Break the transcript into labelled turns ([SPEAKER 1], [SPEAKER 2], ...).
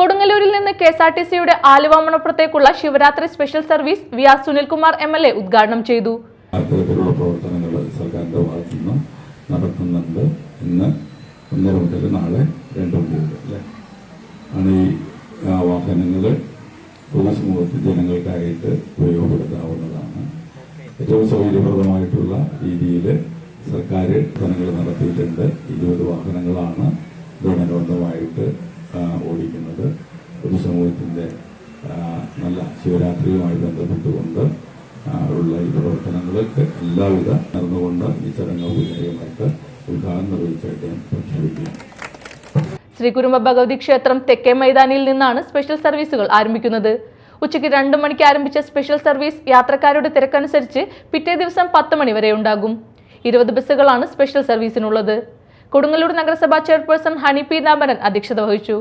[SPEAKER 1] കൊടുങ്ങല്ലൂരിൽ നിന്ന് കെഎസ്ആർടിസിയുടെ ആലുവ മണപ്പുറത്തേക്കുള്ള Shivaratri special service VR. Sunilkumar MLA. ഉദ്ഘാടനം ചെയ്തു.
[SPEAKER 2] അത്തരത്തിലുള്ള പ്രവർത്തനങ്ങൾ സർക്കാരിന്റെ ഭാഗത്തു നിന്ന് നടത്തുന്നുണ്ട്. ഇന്ന് 1 മുതൽ നാളെ 2 മുതൽ ആണ് ഈ വാഹനങ്ങൾ പൊതുസമൂഹത്തിൽ ജനങ്ങൾക്കായിട്ട് ഉപയോഗപ്പെടുത്താവുന്നതാണ്. ഏറ്റവും സൗകര്യപ്രദമായിട്ടുള്ള രീതിയിൽ സർക്കാർ പ്രവർത്തനങ്ങൾ നടത്തിയിട്ടുണ്ട്. 20 വാഹനങ്ങളാണ് ഇതിനോടൊപ്പമായിട്ട് ഓടിക്കുന്നത്. പൊതുസമൂഹത്തിന്റെ നല്ല ശിവരാത്രിയുമായി ബന്ധപ്പെട്ടുകൊണ്ട് ഉള്ള ഈ പ്രവർത്തനങ്ങൾക്ക് എല്ലാവിധ നടന്നുകൊണ്ട് ഈ ചടങ്ങ് ഔപചാരികമായിട്ട് ഉദ്ഘാടനം നിർവഹിച്ചായിട്ട് ഞാൻ പ്രഖ്യാപിക്കുകയാണ്.
[SPEAKER 1] ശ്രീ കുരുമ്പ ഭഗവതി ക്ഷേത്രം തെക്കേ മൈതാനിയിൽ നിന്നാണ് സ്പെഷ്യൽ സർവീസുകൾ ആരംഭിക്കുന്നത്. ഉച്ചയ്ക്ക് 2 മണിക്ക് ആരംഭിച്ച സ്പെഷ്യൽ സർവീസ് യാത്രക്കാരുടെ തിരക്കനുസരിച്ച് പിറ്റേ ദിവസം 10 മണി വരെ ഉണ്ടാകും. 20 ബസ്സുകളാണ് സ്പെഷ്യൽ സർവീസിനുള്ളത്. കൊടുങ്ങല്ലൂർ നഗരസഭാ ചെയർപേഴ്സൺ ഹണി പീതാംബരൻ അധ്യക്ഷത വഹിച്ചു.